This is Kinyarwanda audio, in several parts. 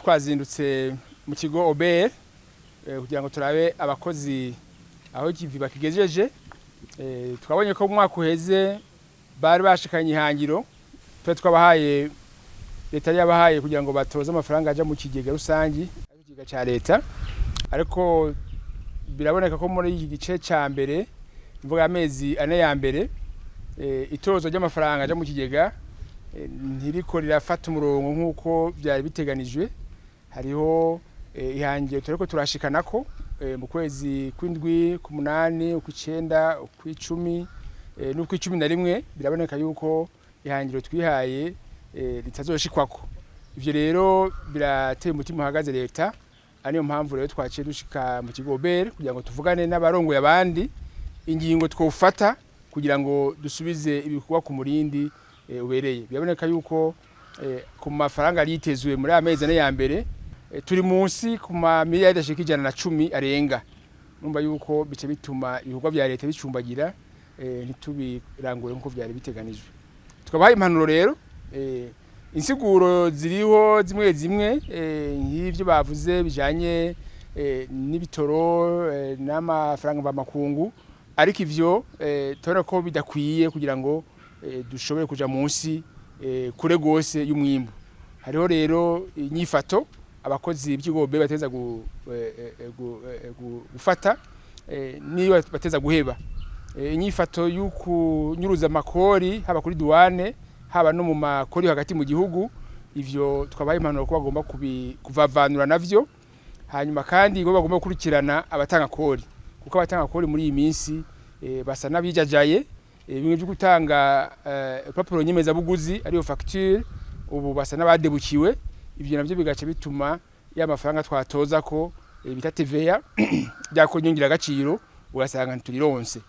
twazindutse mu kigo OBR kugira ngo turabe abakozi aho kivi bakigejeje. Twabonye ko mu mwaka uheze bari bashikanye ihangiro twabahaye leta yabahaye kugira ngo batoze amafaranga aja mu kigega rusangi ikigega ca leta, ariko biraboneka ko muri iki gice ca mbere mvuga amezi ane ya mbere itozo ry'amafaranga aja mu kigega ntiriko rirafata umurongo nk'uko byari biteganijwe. Hariho ihangiro turiko turashikanako mu kwezi kw'indwi, k'umunani, ukw'icenda, ukw'icumi n'ukw'icumi na rimwe. Biraboneka yuko ihangiro twihaye litazoshikwako. Ivyo rero birateye umutima uhagaze leta, ariyo mpamvu rero twaciye dushika mu kigo OBR kugira ngo tuvugane n'abarongoye abandi ingingo twofata kugira ngo dusubize ibikorwa ku murindi ubereye. Biraboneka yuko ku mafaranga yitezwe muri amezi ane ya mbere turi munsi ku miliyari ashika 110 arenga. Numva yuko bice bituma ibikorwa bya leta bicumbagira ntitubirangure nkuko byari biteganijwe. Tukabaha impanuro rero insiguro ziriho zimwe zimwe nk'ivyo bavuze bijanye n'ibitoro n'amafaranga b'amakungu, ariko ivyo tubona ko bidakwiye kugira ngo dushobore kuja munsi kure gose y'umwimbu. Hariho rero inyifato abakozi b'ikigobe bateza gufata niyo bateza guheba inyifato y'ukunyuruza amakori haba kuri douane haba no mu makori hagati mu gihugu. Ivyo twabaye impanuro ko bagomba kuvavanura navyo, hanyuma kandi ngo bagomba gukurikirana abatanga kori, kuko abatanga kori muri iyi minsi basa nabijajaye bimwe byo gutanga papuro nyemeza buguzi ariyo facture, ubu basa nabadebukiwe. Ivyo navyo bigaca bituma ya mafaranga twatoza ko bita TVA byakonyongera agaciro ugasanga nturironse.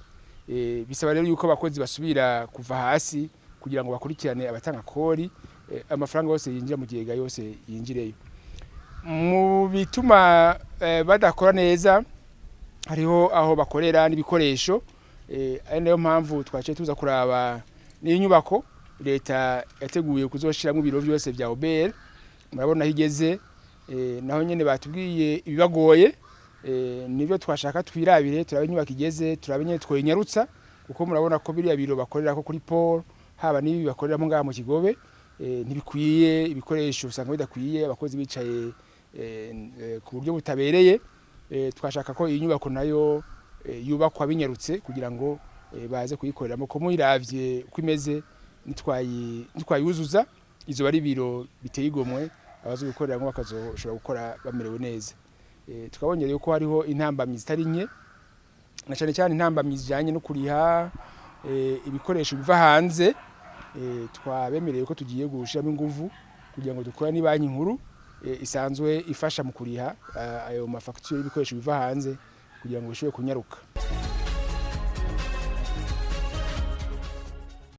Bisaba rero yuko abakozi basubira kuva hasi kugira ngo bakurikirane abatanga kori, amafaranga yose yinjira mu kigega yose yinjireyo. Mu bituma badakora neza hariho aho bakorera n'ibikoresho, ari nayo mpamvu twaciye tuza kuraba n'inyubako leta yateguye kuzoshiramo ibiro byose bya OBR. Murabona higeze naho nyene batubwiye ibibagoye, nibyo twashaka twirabire turabe inyubako igeze, turabe nyene twoyinyarutsa, kuko murabona ko biriya biro bakorera ko kuri Paul haba nibi bakorera mu ngaha mu Kigobe ntibikwiye, ibikoresho usanga bidakwiye, abakozi bicaye ku buryo butabereye. Twashaka ko iyi nyubako nayo yubakwa binyarutse kugira ngo baze kuyikoreramo, ko muyiravye uko imeze nitwayuzuza izo bari biro biteye igomwe abazo gukorera ngo bakazoshobora gukora bamerewe neza. Tukabonye rero ko hariho intambamyi zitari nke, na cyane cyane intambamyi zijanye no kuriha ibikoresho biva hanze. Twabemereye ko tugiye gushiramo inguvu kugira ngo dukora ni banki nkuru isanzwe ifasha mu kuriha ayo mafacture y'ibikoresho biva hanze kugira ngo bishobore kunyaruka.